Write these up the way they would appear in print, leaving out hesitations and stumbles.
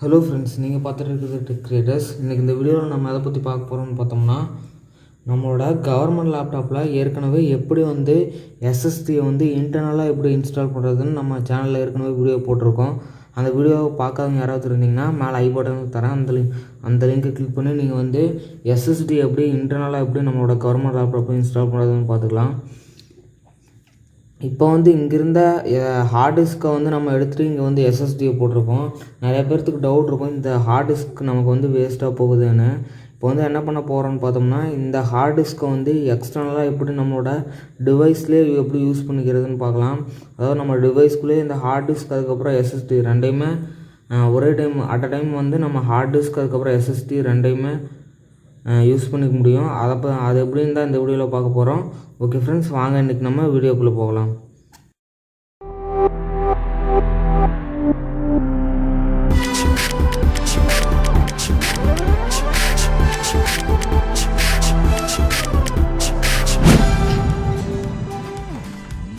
Hello friends, நீங்கள் பார்த்துட்டு இருக்கிறது டெக் கிரியேட்டர்ஸ். இன்றைக்கி இந்த வீடியோவில் நம்ம எதை பற்றி பார்க்க போகிறோம்னு பார்த்தோம்னா, நம்மளோட கவர்மெண்ட் லேப்டாப்பில் ஏற்கனவே எப்படி எஸ்எஸ்டியை இன்டர்னலாக எப்படி இன்ஸ்டால் பண்ணுறதுன்னு நம்ம சேனலில் ஏற்கனவே வீடியோ போட்டிருக்கோம். அந்த வீடியோவை பார்க்காதவங்க யாராவது இருந்தீங்கன்னா மேலே ஐ பட்டன் தரேன், அந்த லிங்கை கிளிக் பண்ணி நீங்கள் எஸ்எஸ்டி எப்படி இன்டர்னலாக எப்படி நம்மளோட கவர்மெண்ட் லேப்டாப்பை இன்ஸ்டால் பண்ணுறதுன்னு பார்த்துக்கலாம். இப்போ இங்கே இருந்த ஹார்ட் டிஸ்க்கை நம்ம எடுத்துகிட்டு இங்கே எஸ்எஸ்டியை போட்டிருக்கோம். நிறைய பேர்த்துக்கு டவுட் இருக்கும், இந்த ஹார்ட் டிஸ்க் நமக்கு வேஸ்ட்டாக போகுதுன்னு. இப்போ என்ன பண்ண போகிறோன்னு பார்த்தோம்னா, இந்த ஹார்ட் டிஸ்க்கை எக்ஸ்டர்னலாக எப்படி நம்மளோட டிவைஸ்லேயே எப்படி யூஸ் பண்ணிக்கிறதுன்னு பார்க்கலாம். அதாவது நம்ம டிவைஸ்க்குள்ளேயே இந்த ஹார்ட் டிஸ்க் அதுக்கப்புறம் எஸ்எஸ்டி ரெண்டையுமே ஒரே டைம் அட் அ டைம் நம்ம ஹார்ட் டிஸ்க் அதுக்கப்புறம் எஸ்எஸ்டி ரெண்டையுமே யூஸ் பண்ணிக்க முடியும். அது எப்படின்னு தான் இந்த வீடியோவில் பார்க்க போகிறோம். ஓகே ஃப்ரெண்ட்ஸ், வாங்க இன்றைக்கி நம்ம வீடியோக்குள்ளே போகலாம்.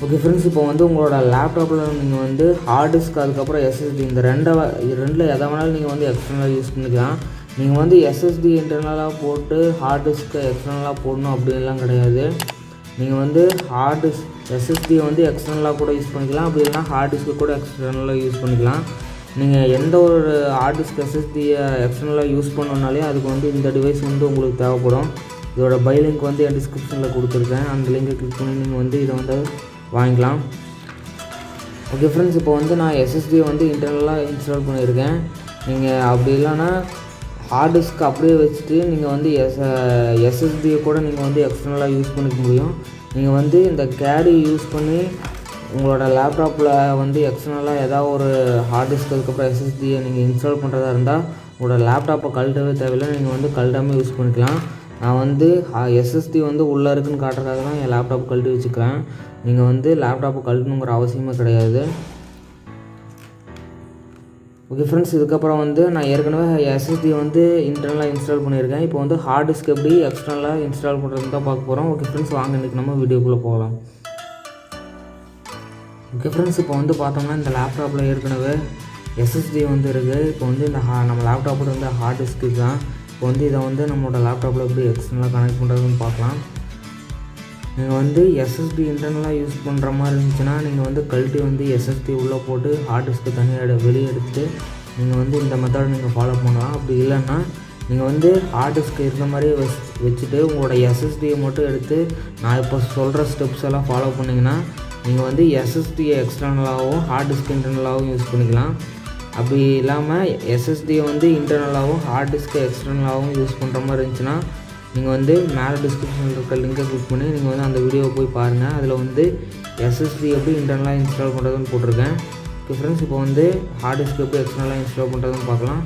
ஓகே ஃப்ரெண்ட்ஸ், இப்போ உங்களோட லேப்டாப்பில் நீங்கள் ஹார்ட் டிஸ்க் அதுக்கப்புறம் எஸ்எஸ்டி இந்த ரெண்டில் எதை வேணாலும் நீங்கள் எக்ஸ்டர்னலாக யூஸ் பண்ணிக்கலாம். நீங்கள் எஸ்எஸ்டி இன்டர்னலாக போட்டு ஹார்ட் டிஸ்க்கை எக்ஸ்டர்னலாக போடணும் அப்படின்லாம் கிடையாது. நீங்கள் ஹார்ட் டிஸ்க் எஸ்எஸ்டியை எக்ஸ்டர்னலாக கூட யூஸ் பண்ணிக்கலாம், அப்படி இல்லைனா ஹார்ட் டிஸ்க்கை கூட எக்ஸ்டர்னலாக யூஸ் பண்ணிக்கலாம். நீங்கள் எந்த ஒரு ஹார்ட் டிஸ்க் எஸ்எஸ்டியை எக்ஸ்டர்னலாக யூஸ் பண்ணணுன்னாலே அதுக்கு இந்த டிவைஸ் உங்களுக்கு தேவைப்படும். இதோட பை லிங்க் என் டிஸ்கிரிப்ஷனில் கொடுத்துருக்கேன். அந்த லிங்கை கிளிக் பண்ணி நீங்கள் இதை வாங்கிக்கலாம். ஓகே ஃப்ரெண்ட்ஸ், இப்போ நான் எஸ்எஸ்டியை இன்டர்னலாக இன்ஸ்டால் பண்ணியிருக்கேன். நீங்கள் அப்படி இல்லைன்னா ஹார்ட் டிஸ்க் அப்படியே வச்சுட்டு நீங்கள் எஸ்எஸ்டியை கூட நீங்கள் எக்ஸ்டர்னலாக யூஸ் பண்ணிக்க முடியும். நீங்கள் இந்த கேடி யூஸ் பண்ணி உங்களோட லேப்டாப்பில் எக்ஸ்டர்னலாக ஏதாவது ஒரு ஹார்ட் டிஸ்க் அதுக்கப்புறம் எஸ்எஸ்டியை நீங்கள் இன்ஸ்டால் பண்ணுறதா இருந்தால் உங்களோட லேப்டாப்பை கழட்டவே தேவையில்லை, நீங்கள் கழட்டாமல் யூஸ் பண்ணிக்கலாம். நான் எஸ்எஸ்டி உள்ளே இருக்குன்னு காட்டுறதுக்காக தான் என் லேப்டாப் கழட்டி வச்சுக்கிறேன். நீங்கள் லேப்டாப்பை கழட்டணுங்கிற அவசியமே கிடையாது. ஓகே ஃப்ரெண்ட்ஸ், இதுக்கப்புறம் நான் ஏற்கனவே எஸ்எஸ்டியை இன்டர்னலாக இன்ஸ்டால் பண்ணியிருக்கேன். இப்போ ஹார்ட் டிஸ்க் எப்படி எக்ஸ்டர்னலாக இன்ஸ்டால் பண்ணுறதுன்னு தான் பார்க்க போகிறோம். ஓகே ஃப்ரெண்ட்ஸ், வாங்க இன்றைக்கி நம்ம வீடியோக்குள்ளே போகலாம். ஓகே ஃப்ரெண்ட்ஸ், இப்போ பார்த்தோம்னா இந்த லேப்டாப்பில் ஏற்கனவே எஸ்எஸ்டி இருக்குது. இப்போ இந்த நம்ம லேப்டாப்பில் ஹார்ட் டிஸ்க்கு தான். இப்போ இதை நம்மளோட லேப்டாப்பில் எப்படி எக்ஸ்டர்னலாக கனெக்ட் பண்ணுறதுன்னு பார்க்கலாம். நீங்கள் எஸ்எஸ்டி இன்டர்னலாக யூஸ் பண்ணுற மாதிரி இருந்துச்சுன்னா நீங்கள் கழட்டி எஸ்எஸ்டி உள்ளே போட்டு ஹார்ட் டிஸ்க்கு தனியாக வெளியே எடுத்துட்டு நீங்கள் இந்த மெத்தடை நீங்கள் ஃபாலோ பண்ணலாம். அப்படி இல்லைன்னா நீங்கள் ஹார்ட் டிஸ்க்கு இருந்த மாதிரியே வச்சுட்டு உங்களோட எஸ்எஸ்டியை மட்டும் எடுத்து நான் இப்போ சொல்கிற ஸ்டெப்ஸ் எல்லாம் ஃபாலோ பண்ணிங்கன்னா நீங்கள் எஸ்எஸ்டியை எக்ஸ்டர்னலாகவும் ஹார்ட் டிஸ்க் இன்டர்னலாகவும் யூஸ் பண்ணிக்கலாம். அப்படி இல்லாமல் எஸ்எஸ்டியை இன்டர்னலாகவும் ஹார்ட் டிஸ்க்கை எக்ஸ்டர்னலாகவும் யூஸ் பண்ணுற மாதிரி இருந்துச்சுன்னா நீங்கள் மேலே டிஸ்கிரிப்ஷனில் இருக்க லிங்கை கிளிக் பண்ணி நீங்கள் அந்த வீடியோவை போய் பாருங்கள். அதில் எஸ்எஸ்டி எப்படி இன்டர்னலாக இன்ஸ்டால் பண்ணுறதுன்னு போட்டிருக்கேன். ஓகே ஃப்ரெண்ட்ஸ், இப்போ ஹார்ட் டிஸ்க் எப்படி எக்ஸ்டர்னலாக இன்ஸ்டால் பண்ணுறதுன்னு பார்க்கலாம்.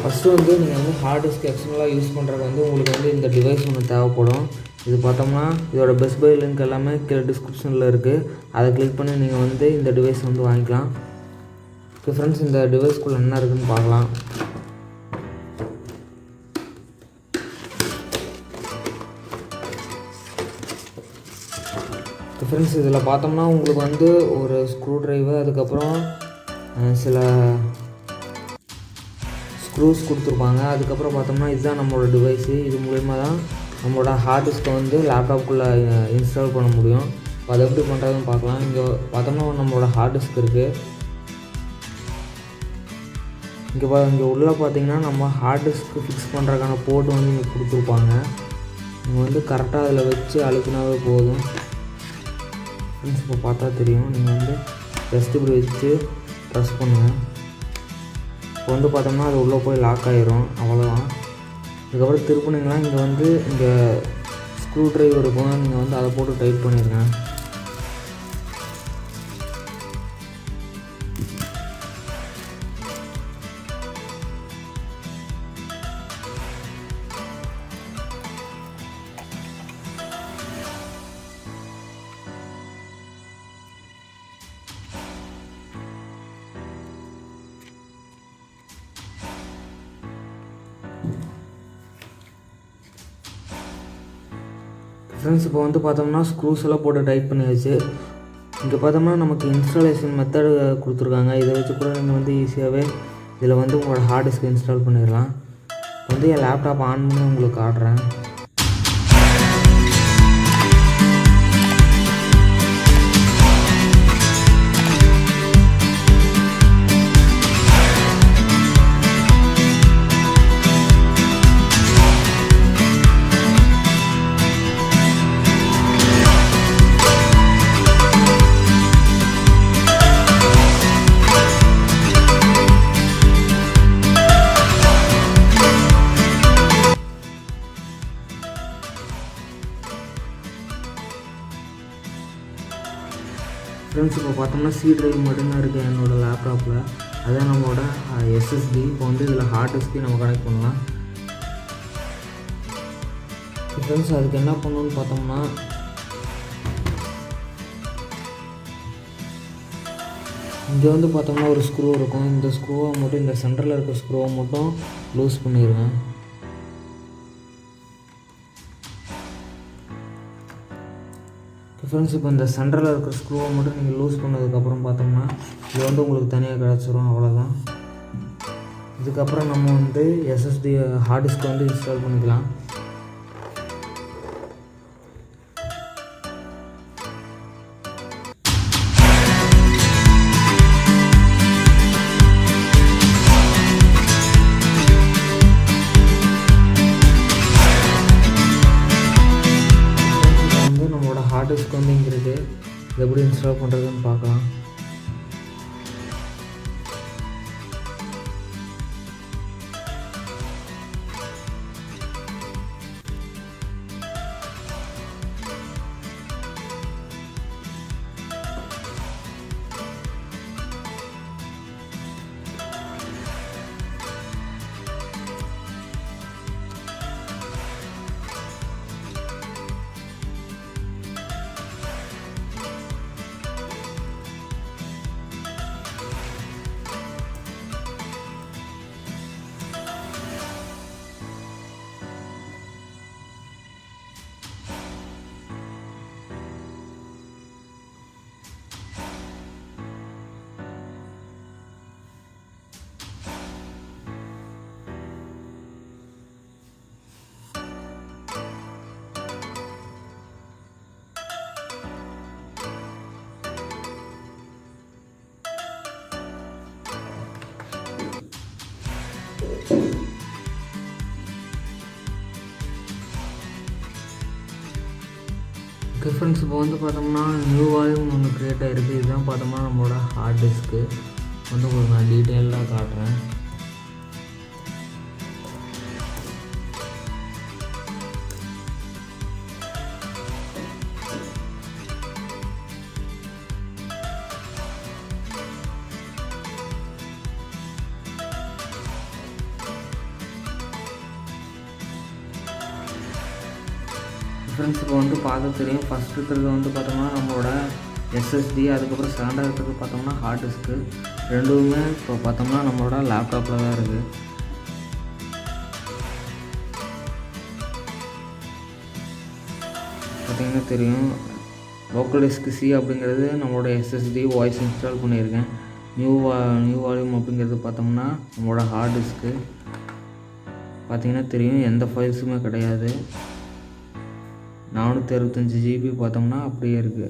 ஃபஸ்ட்டு நீங்கள் ஹார்ட் டிஸ்க் எக்ஸ்டர்னலாக யூஸ் பண்ணுறது உங்களுக்கு இந்த டிவைஸ் ஒன்று தேவைப்படும். இது பார்த்தோம்னா இதோட பெஸ்ட் பை லிங்க் எல்லாமே கீழே டிஸ்கிரிப்ஷனில் இருக்குது. அதை கிளிக் பண்ணி நீங்கள் இந்த டிவைஸ் வாங்கிக்கலாம். ஓகே ஃப்ரெண்ட்ஸ், இந்த டிவைஸ்க்குள்ளே என்ன இருக்குதுன்னு பார்க்கலாம். ஃப்ரெண்ட்ஸ், இதில் பார்த்தோம்னா உங்களுக்கு ஒரு ஸ்க்ரூ ட்ரைவர் அதுக்கப்புறம் சில ஸ்க்ரூஸ் கொடுத்துருப்பாங்க. அதுக்கப்புறம் பார்த்தோம்னா இதுதான் நம்மளோட டிவைஸு. இது மூலிமா தான் நம்மளோட ஹார்ட் டிஸ்க்கை லேப்டாப்புக்குள்ளே இன்ஸ்டால் பண்ண முடியும். இப்போ அதை எப்படி பண்ணுறதுன்னு பார்க்கலாம். இங்கே பார்த்தோம்னா நம்மளோட ஹார்ட் டிஸ்க் இருக்குது. இங்கே உள்ளே பார்த்தீங்கன்னா நம்ம ஹார்ட் டிஸ்க்கு ஃபிக்ஸ் பண்ணுறதுக்கான போர்ட்டு இங்கே கொடுத்துருப்பாங்க. நீங்கள் கரெக்டாக அதில் வச்சு அழுத்தினாவே போதும். ஃப்ரெண்ட்ஸ், இப்போ பார்த்தா தெரியும். நீங்கள் ஜஸ்ட் இப்படி வச்சு ப்ரெஸ் பண்ணுங்கள். இப்போ பார்த்தோம்னா அது உள்ளே போய் லாக் ஆகிரும், அவ்வளோதான். இதுக்கப்புறம் திருப்பினீங்கன்னா இங்கே ஸ்க்ரூ ட்ரைவர் இருக்கும், நீங்கள் அதை போட்டு டைட் பண்ணிடுங்க. ஃப்ரெண்ட்ஸ், இப்போ பார்த்தோம்னா ஸ்க்ரூஸ் எல்லாம் போட்டு டைட் பண்ணியாச்சு. இங்கே பார்த்தோம்னா நமக்கு இன்ஸ்டாலேஷன் மெத்தடு கொடுத்துருக்காங்க. இதை வச்சு கூட நீங்கள் வந்து ஈஸியாகவே இதில் வந்து உங்களோட ஹார்ட் டிஸ்க் இன்ஸ்டால் பண்ணிடலாம். வந்து என் லேப்டாப் ஆன் பண்ணி உங்களுக்கு காட்டுறேன். ஃப்ரெண்ட்ஸ், இப்போ பார்த்தோம்னா சி டிரைவ் மட்டும்தான் இருக்குது என்னோடய லேப்டாப்பில். அதான் நம்மளோட எஸ்எஸ்டி. இப்போ வந்து இதில் ஹார்ட் டிஸ்க்கு நம்ம கனெக்ட் பண்ணலாம். ஃப்ரெண்ட்ஸ், அதுக்கு என்ன பண்ணணும்னு பார்த்தோம்னா இங்கே வந்து பார்த்தோம்னா ஒரு ஸ்க்ரூ இருக்கும். இந்த ஸ்க்ரூவை மட்டும், இந்த சென்டரில் இருக்க ஸ்க்ரூவை மட்டும் லூஸ் பண்ணிடுவேன். ஃப்ரெண்ட்ஸ், இப்போ இந்த சென்டரில் இருக்கிற ஸ்க்ரூவை மட்டும் நீங்கள் லூஸ் பண்ணதுக்கப்புறம் பார்த்தோம்னா இது வந்து உங்களுக்கு தனியாக கிடச்சிரும். அவ்வளோதான். இதுக்கப்புறம் நம்ம வந்து எஸ்எஸ்டி ஹார்ட் டிஸ்க்கை வந்து இன்ஸ்டால் பண்ணிக்கலாம். ஹார்ட் டிஸ்க் வந்து இங்கே இருக்குது. இதை எப்படி இன்ஸ்டால் பண்ணுறதுன்னு பார்க்கலாம். ஓகே ஃப்ரெண்ட்ஸ், இப்போ வந்து பார்த்தோம்னா நியூ வால்யூம் ஒன்று க்ரியேட் ஆகிருக்கு. இதுதான் பார்த்தோம்னா நம்மளோட ஹார்ட் டிஸ்க்கு வந்து உங்களுக்கு நான் டீட்டெயிலாக காட்டுறேன். ஃப்ரெண்ட்ஸ், இப்போ வந்து பார்க்க தெரியும். ஃபஸ்ட் இருக்கிறது வந்து பார்த்தோம்னா நம்மளோட எஸ்எஸ்டி, அதுக்கப்புறம் செகண்டாக இருக்கிறது பார்த்தோம்னா ஹார்ட் டிஸ்க்கு. ரெண்டுமே இப்போ பார்த்தோம்னா நம்மளோட லேப்டாப்பில் தான் இருக்குது. பார்த்திங்கன்னா தெரியும். லோக்கல் டிஸ்க் சி அப்படிங்கிறது நம்மளோட எஸ்எஸ்டி வாய்ஸ் இன்ஸ்டால் பண்ணியிருக்கேன். நியூ வால்யூம் அப்படிங்கிறது பார்த்தோம்னா நம்மளோட ஹார்ட் டிஸ்க்கு. பார்த்திங்கன்னா தெரியும், எந்த ஃபைல்ஸுமே கிடையாது. 465 GB பார்த்தோம்னா அப்படியே இருக்குது.